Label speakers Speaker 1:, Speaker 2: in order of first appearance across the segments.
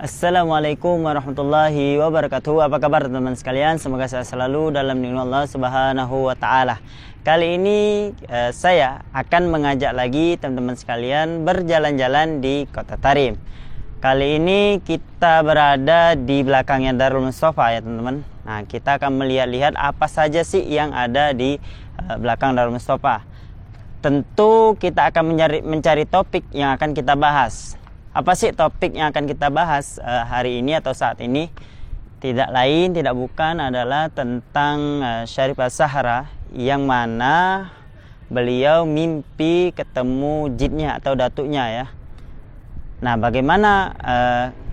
Speaker 1: Assalamualaikum warahmatullahi wabarakatuh. Apa kabar teman-teman sekalian? Semoga saya selalu dalam lindungan Allah Subhanahu wa taala. Kali ini saya akan mengajak lagi teman-teman sekalian berjalan-jalan di Kota Tarim. Kali ini kita berada di belakangnya Darul Mustafa ya teman-teman. Nah, kita akan melihat-lihat apa saja sih yang ada di belakang Darul Mustafa. Tentu kita akan mencari topik yang akan kita bahas. Apa sih topik yang akan kita bahas hari ini atau saat ini? Tidak lain, tidak bukan adalah tentang Syarif Az-Zahra, yang mana beliau mimpi ketemu jinnya atau datuknya ya. Nah, bagaimana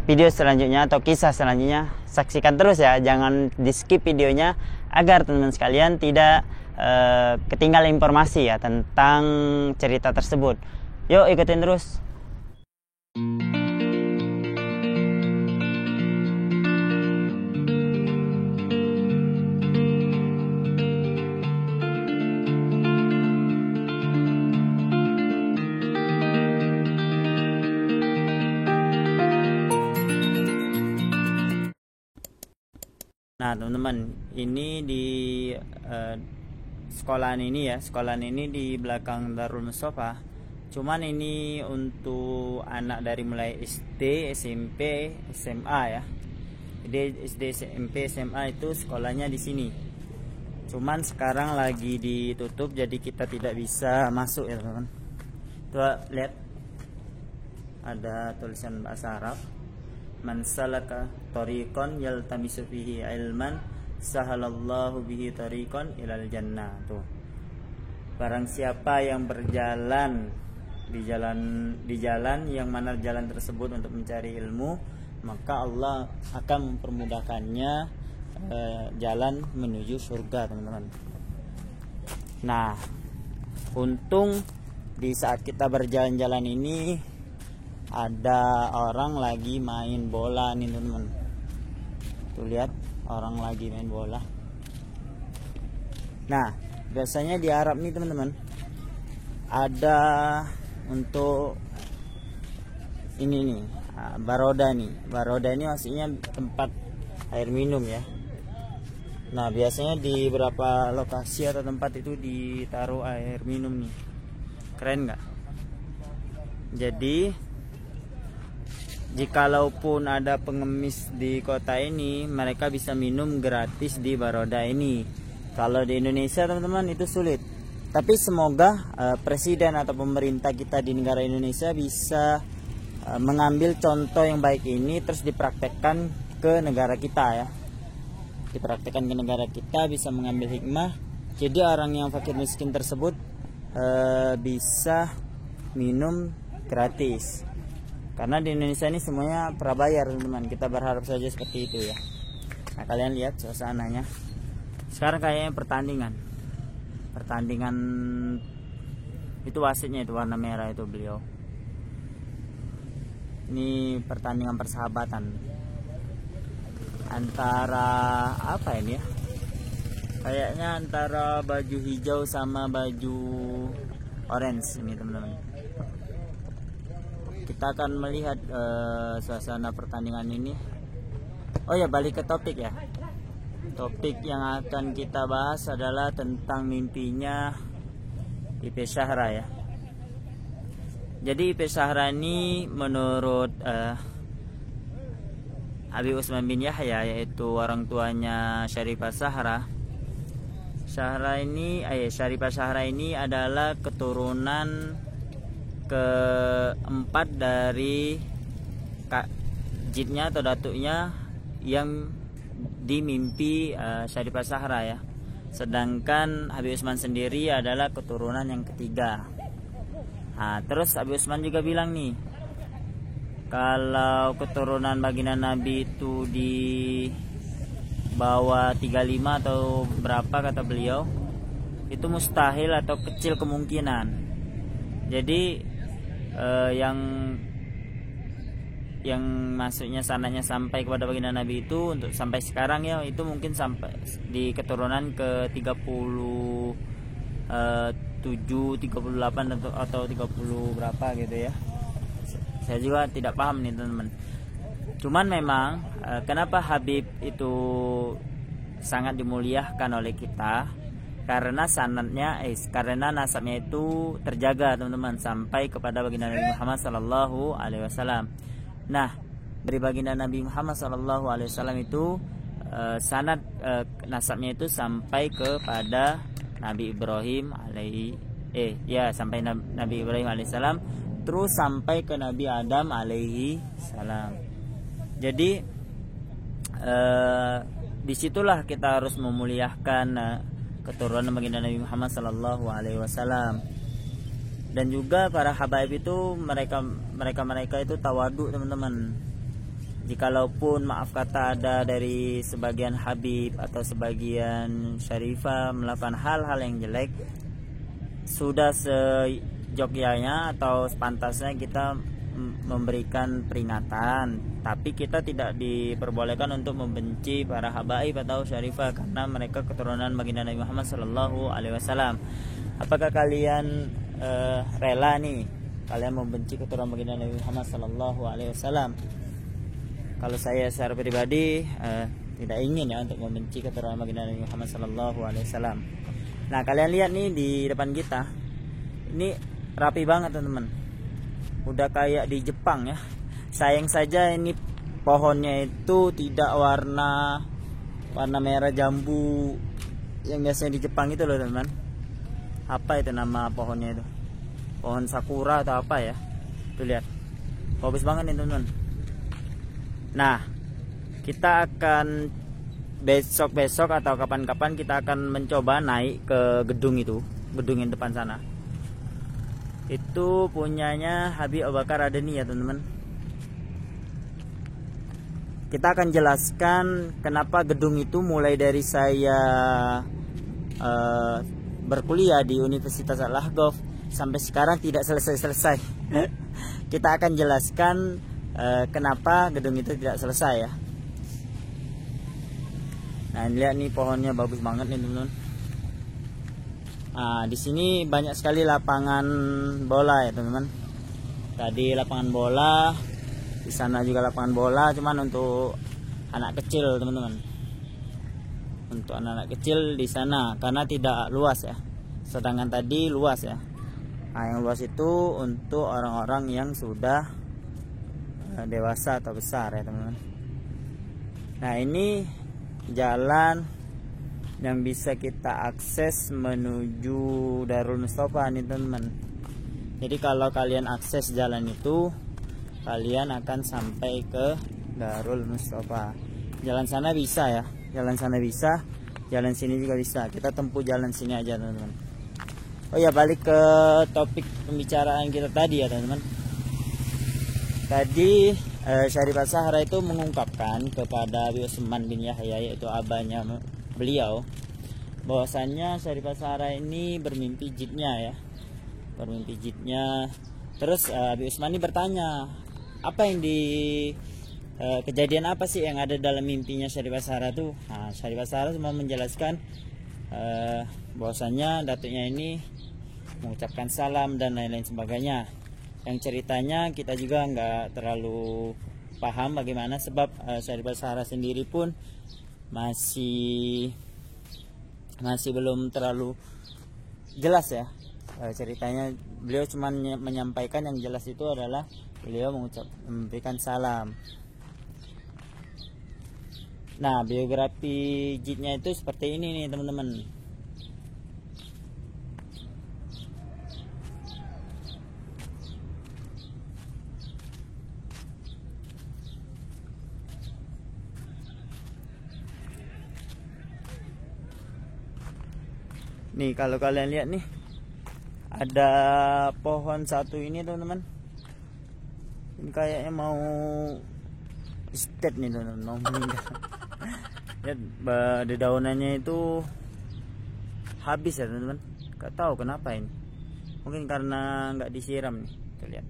Speaker 1: video selanjutnya atau kisah selanjutnya? Saksikan terus ya, jangan di skip videonya agar teman-teman sekalian tidak ketinggalan informasi ya tentang cerita tersebut. Yuk ikutin terus. Nah teman-teman, ini di sekolahan ini di belakang Darul Mustafa. Cuman ini untuk anak dari mulai SD, SMP, SMA ya. Jadi SD, SMP, SMA itu sekolahnya di sini. Cuman sekarang lagi ditutup, jadi kita tidak bisa masuk ya teman-teman. Tuh lihat, ada tulisan bahasa Arab. Man salaka tariqan yaltamisu fihi ilman sahalallahu bihi tariqan ilal jannah. Tuh. Barang siapa yang berjalan di jalan yang mana jalan tersebut untuk mencari ilmu, maka Allah akan mempermudahkannya jalan menuju surga, teman-teman. Nah, untung di saat kita berjalan-jalan ini ada orang lagi main bola nih teman-teman. Tuh lihat, orang lagi main bola. Nah, biasanya di Arab nih teman-teman ada untuk ini nih, baroda nih. Baroda ini maksudnya tempat air minum ya. Nah, biasanya di beberapa lokasi atau tempat itu ditaruh air minum nih. Keren nggak? Jadi jikalaupun ada pengemis di kota ini, mereka bisa minum gratis di baroda ini. Kalau di Indonesia teman-teman itu sulit. Tapi semoga presiden atau pemerintah kita di negara Indonesia bisa mengambil contoh yang baik ini terus dipraktekkan ke negara kita ya. Dipraktekkan ke negara kita, bisa mengambil hikmah. Jadi orang yang fakir miskin tersebut bisa minum gratis. Karena di Indonesia ini semuanya prabayar teman-teman. Kita berharap saja seperti itu ya. Nah, kalian lihat suasananya. Sekarang kayaknya pertandingan itu wasitnya itu warna merah itu beliau. Ini pertandingan persahabatan antara apa ini ya? Kayaknya antara baju hijau sama baju orange ini teman-teman. Kita akan melihat suasana pertandingan ini. Oh ya, balik ke topik ya. Topik yang akan kita bahas adalah tentang mimpinya IP Zahra ya. Jadi IP Zahra ini menurut Habib Utsman bin Yahya, yaitu orang tuanya Syarif Az-Zahra. Syarif Az-Zahra ini adalah keturunan keempat dari jinnya atau datuknya yang dimimpi Syarif Az-Zahra ya. Sedangkan Habib Utsman sendiri adalah keturunan yang ketiga. Nah, terus Habib Utsman juga bilang nih, kalau keturunan baginda Nabi itu di bawah 35 atau berapa kata beliau, itu mustahil atau kecil kemungkinan. Jadi yang masuknya sananya sampai kepada baginda Nabi itu untuk sampai sekarang ya, itu mungkin sampai di keturunan ke 37, 38 atau 30 berapa gitu ya. Saya juga tidak paham nih teman-teman. Cuman memang kenapa Habib itu sangat dimuliakan oleh kita, karena sanadnya karena nasabnya itu terjaga teman-teman sampai kepada baginda Nabi Muhammad sallallahu alaihi wasallam. Nah, dari baginda Nabi Muhammad sallallahu alaihi wasallam itu sanad nasabnya itu sampai kepada Nabi Ibrahim sampai Nabi Ibrahim alaihissalam, terus sampai ke Nabi Adam alaihi salam. Jadi disitulah kita harus memuliakan keturunan baginda Nabi Muhammad sallallahu alaihi wasallam. Dan juga para habaib itu mereka itu tawadu teman-teman. Jikalaupun maaf kata ada dari sebagian habib atau sebagian syarifah melakukan hal-hal yang jelek, sudah sejogyanya atau sepantasnya kita memberikan peringatan, tapi kita tidak diperbolehkan untuk membenci para habaib atau syarifah karena mereka keturunan baginda Nabi Muhammad sallallahu alaihi wasallam. Apakah kalian rela nih kalian membenci keturunan baginda Nabi Muhammad sallallahu alaihi wasallam? Kalau saya secara pribadi tidak ingin ya untuk membenci keturunan baginda Nabi Muhammad sallallahu alaihi wasallam. Nah, kalian lihat nih di depan kita. Ini rapi banget teman-teman. Udah kayak di Jepang ya. Sayang saja ini pohonnya itu tidak warna merah jambu yang biasanya di Jepang itu loh teman-teman. Apa itu nama pohonnya itu? Pohon sakura atau apa ya? Tuh lihat. Bagus banget nih teman-teman. Nah, kita akan besok atau kapan-kapan kita akan mencoba naik ke gedung yang depan sana. Itu punyanya Habib Abu Bakar Adeni ya teman-teman. Kita akan jelaskan kenapa gedung itu mulai dari saya berkuliah di Universitas Al-Ahqaf sampai sekarang tidak selesai-selesai. Kita akan jelaskan kenapa gedung itu tidak selesai ya. Nah, lihat nih pohonnya bagus banget nih teman-teman. Nah, di sini banyak sekali lapangan bola ya teman-teman. Tadi lapangan bola, di sana juga lapangan bola, cuman untuk anak kecil teman-teman. Untuk anak-anak kecil di sana karena tidak luas ya. Sedangkan tadi luas ya. Nah, yang luas itu untuk orang-orang yang sudah dewasa atau besar ya teman-teman. Nah, ini jalan yang bisa kita akses menuju Darul Mustafa nih teman-teman. Jadi kalau kalian akses jalan itu, kalian akan sampai ke Darul Mustafa. Jalan sana bisa ya, jalan sana bisa, jalan sini juga bisa. Kita tempuh jalan sini aja teman-teman. Oh ya, balik ke topik pembicaraan kita tadi ya teman-teman. Tadi Syarif As-Sahra itu mengungkapkan kepada Habib Utsman bin Yahya, yaitu abahnya beliau, bahwasannya Syarif As-Sahra ini bermimpi jidnya ya, bermimpi jidnya. Terus Habib Utsman ini bertanya, apa yang kejadian apa sih yang ada dalam mimpinya Syarif As-Sahra tuh? Nah, Syarif As-Sahra cuma menjelaskan bahwasannya datuknya ini mengucapkan salam dan lain-lain sebagainya. Yang ceritanya kita juga nggak terlalu paham bagaimana, sebab Syarif As-Sahra sendiri pun masih belum terlalu jelas ya ceritanya. Beliau cuma menyampaikan yang jelas itu adalah beliau memberikan salam. Nah, biografi jidnya itu seperti ini nih teman-teman. Nih, kalau kalian lihat nih, ada pohon satu ini teman-teman. Ini kayaknya mau estate nih teman-teman, mau meninggal. Lihat, daunannya itu habis ya teman-teman. Gak tahu kenapa ini. Mungkin karena nggak disiram nih. Tuh, lihat.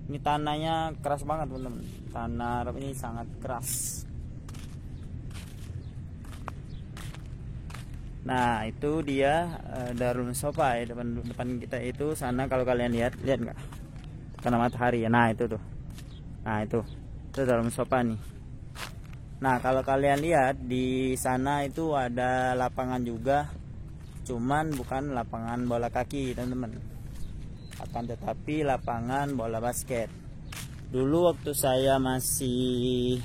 Speaker 1: Ini tanahnya keras banget teman-teman. Tanah Arab ini sangat keras. Nah, itu dia Darul Mustafa ya, depan kita itu sana. Kalau kalian lihat nggak? Karena matahari ya. Nah, itu tuh. Nah, itu Itu Darul Mustafa nih. Nah, kalau kalian lihat di sana itu ada lapangan juga, cuman bukan lapangan bola kaki, teman-teman. Akan tetapi lapangan bola basket. Dulu waktu saya masih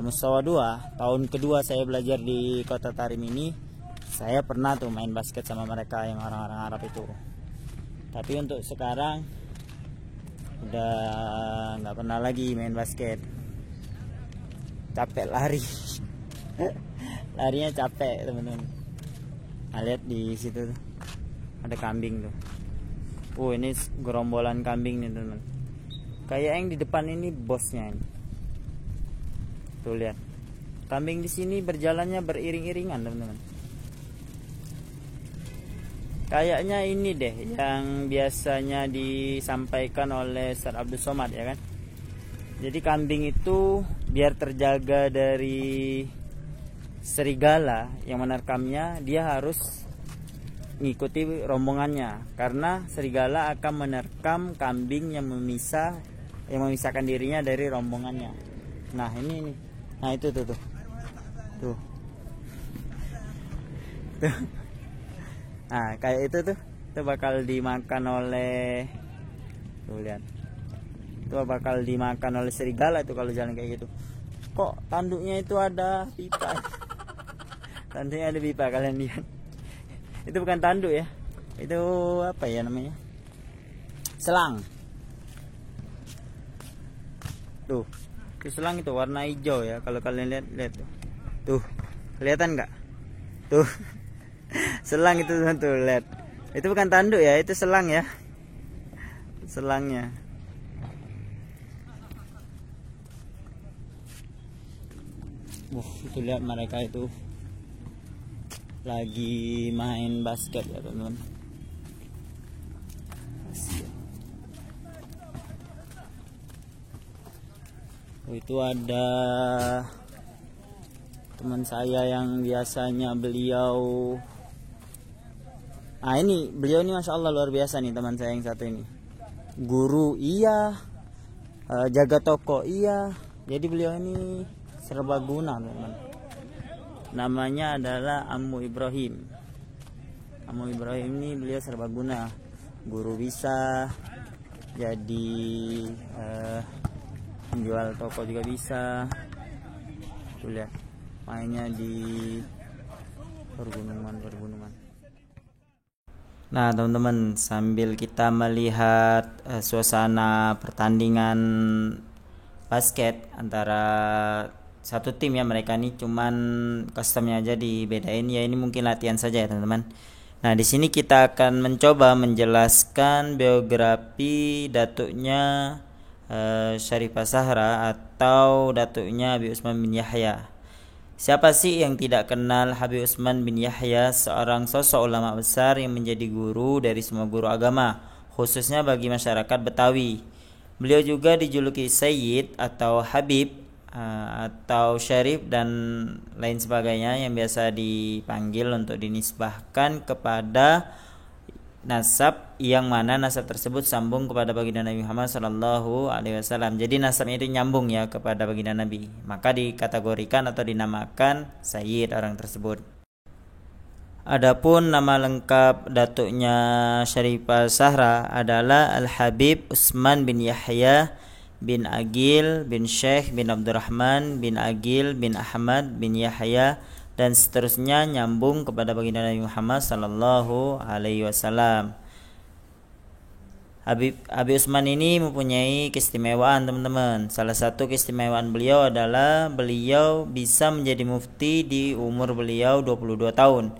Speaker 1: Mustawa 2, tahun kedua saya belajar di Kota Tarim ini, saya pernah tuh main basket sama mereka yang orang-orang Arab itu. Tapi untuk sekarang udah nggak pernah lagi main basket. Capek lari. Larinya capek, teman-teman. Nah, lihat di situ tuh. Ada kambing tuh. Ini gerombolan kambing nih, teman-teman. Kayak yang di depan ini bosnya ini. Tuh lihat. Kambing di sini berjalannya beriring-iringan, teman-teman. Kayaknya ini deh yang biasanya disampaikan oleh Ustaz Abdul Somad, ya kan? Jadi kambing itu biar terjaga dari serigala yang menerkamnya, dia harus mengikuti rombongannya, karena serigala akan menerkam kambing yang memisahkan dirinya dari rombongannya. Nah, ini. Nah, itu tuh. Tuh. Nah, kayak itu bakal dimakan oleh, tuh lihat, itu bakal dimakan oleh serigala itu kalau jalan kayak gitu. Kok tanduknya itu ada pipa? Tanduknya ada pipa, kalian lihat. Itu bukan tanduk ya, itu apa ya namanya, selang. Tuh, itu selang, itu warna hijau ya, kalau kalian lihat tuh, kelihatan nggak? Tuh. Selang itu tuh, lihat. Itu bukan tanduk ya, itu selang ya. Selangnya. Itu lihat mereka itu lagi main basket ya, teman-teman. Itu ada teman saya yang biasanya beliau, beliau ini masya Allah luar biasa nih, teman saya yang satu ini. Guru iya, jaga toko iya. Jadi beliau ini serbaguna, teman. Namanya adalah Ammu Ibrahim. Ammu Ibrahim ini beliau serbaguna. Guru bisa, jadi penjual toko juga bisa. Tuh lihat, mainnya di pergunungan. Nah, teman-teman, sambil kita melihat suasana pertandingan basket antara satu tim ya, mereka ini cuman customnya aja dibedain ya, ini mungkin latihan saja ya, teman-teman. Nah, di sini kita akan mencoba menjelaskan biografi datuknya Syarifah Zahra atau datuknya Habib Utsman bin Yahya. Siapa sih yang tidak kenal Habib Utsman bin Yahya, seorang sosok ulama besar yang menjadi guru dari semua guru agama, khususnya bagi masyarakat Betawi. Beliau juga dijuluki Sayyid atau Habib atau Syarif dan lain sebagainya, yang biasa dipanggil untuk dinisbahkan kepada nasab yang mana nasab tersebut sambung kepada baginda Nabi Muhammad SAW. Jadi nasabnya itu nyambung ya kepada baginda Nabi, maka dikategorikan atau dinamakan Sayyid orang tersebut. Adapun nama lengkap datuknya Syarifah Zahra adalah Al-Habib Utsman bin Yahya bin Agil bin Syekh bin Abdurrahman bin Agil bin Ahmad bin Yahya dan seterusnya, nyambung kepada baginda Nabi Muhammad sallallahu alaihi wasallam. Habib Utsman ini mempunyai keistimewaan, teman-teman. Salah satu keistimewaan beliau adalah beliau bisa menjadi mufti di umur beliau 22 tahun.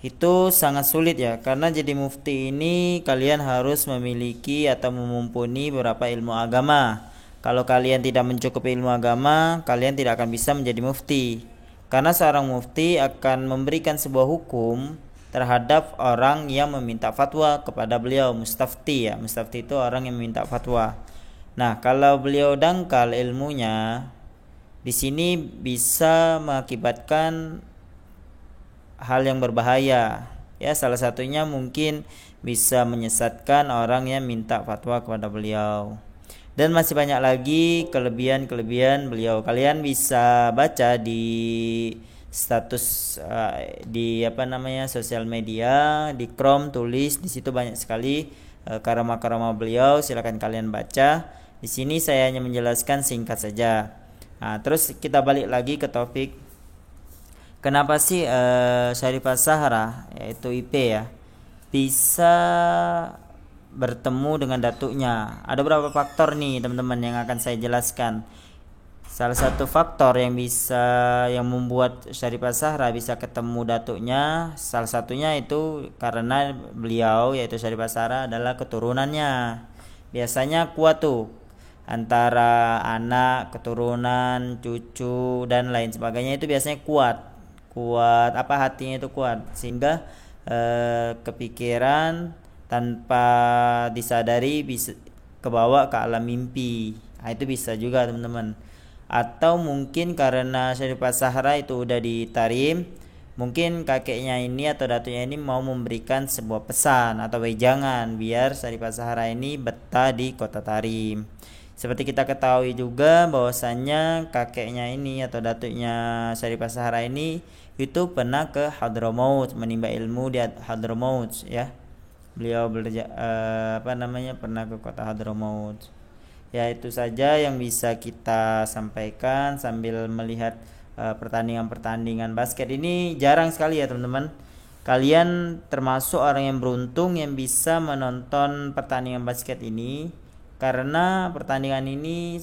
Speaker 1: Itu sangat sulit ya, karena jadi mufti ini kalian harus memiliki atau memumpuni beberapa ilmu agama. Kalau kalian tidak mencukupi ilmu agama, kalian tidak akan bisa menjadi mufti. Karena seorang mufti akan memberikan sebuah hukum terhadap orang yang meminta fatwa kepada beliau, mustafti ya. Mustafti itu orang yang meminta fatwa. Nah, kalau beliau dangkal ilmunya, di sini bisa mengakibatkan hal yang berbahaya. Ya, salah satunya mungkin bisa menyesatkan orang yang minta fatwa kepada beliau. Dan masih banyak lagi kelebihan-kelebihan beliau. Kalian bisa baca di status di sosial media, di Chrome, tulis di situ banyak sekali karama-karama beliau. Silakan kalian baca. Di sini saya hanya menjelaskan singkat saja. Nah, terus kita balik lagi ke topik. Kenapa sih Syarifah Zahra, yaitu IP ya, bisa bertemu dengan datuknya? Ada beberapa faktor nih teman-teman yang akan saya jelaskan. Salah satu faktor yang membuat Syarifah Zahra bisa ketemu datuknya, salah satunya itu karena beliau, yaitu Syarifah Zahra, adalah keturunannya. Biasanya kuat tuh antara anak, keturunan, cucu dan lain sebagainya, itu biasanya kuat hatinya itu kuat, sehingga kepikiran tanpa disadari bisa kebawa ke alam mimpi. Nah, itu bisa juga teman-teman. Atau mungkin karena Syarifah Zahra itu udah di Tarim, mungkin kakeknya ini atau datuknya ini mau memberikan sebuah pesan atau wejangan biar Syarifah Zahra ini betah di kota Tarim. Seperti kita ketahui juga bahwasannya kakeknya ini atau datuknya Syarifah Zahra ini itu pernah ke Hadramaut, menimba ilmu di Hadramaut ya. Beliau pernah ke kota Hadramaut. Ya, itu saja yang bisa kita sampaikan sambil melihat pertandingan-pertandingan basket ini. Jarang sekali ya teman-teman. Kalian termasuk orang yang beruntung yang bisa menonton pertandingan basket ini, karena pertandingan ini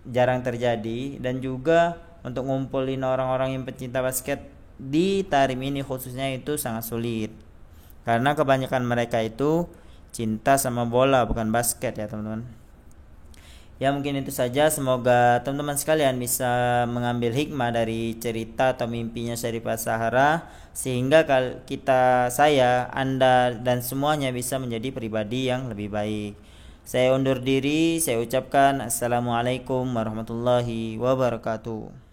Speaker 1: jarang terjadi, dan juga untuk ngumpulin orang-orang yang pecinta basket di Tarim ini khususnya itu sangat sulit, karena kebanyakan mereka itu cinta sama bola bukan basket ya teman-teman. Ya, mungkin itu saja. Semoga teman-teman sekalian bisa mengambil hikmah dari cerita atau mimpinya Syarifah Zahra, sehingga saya, Anda dan semuanya bisa menjadi pribadi yang lebih baik. Saya undur diri, saya ucapkan Assalamualaikum warahmatullahi wabarakatuh.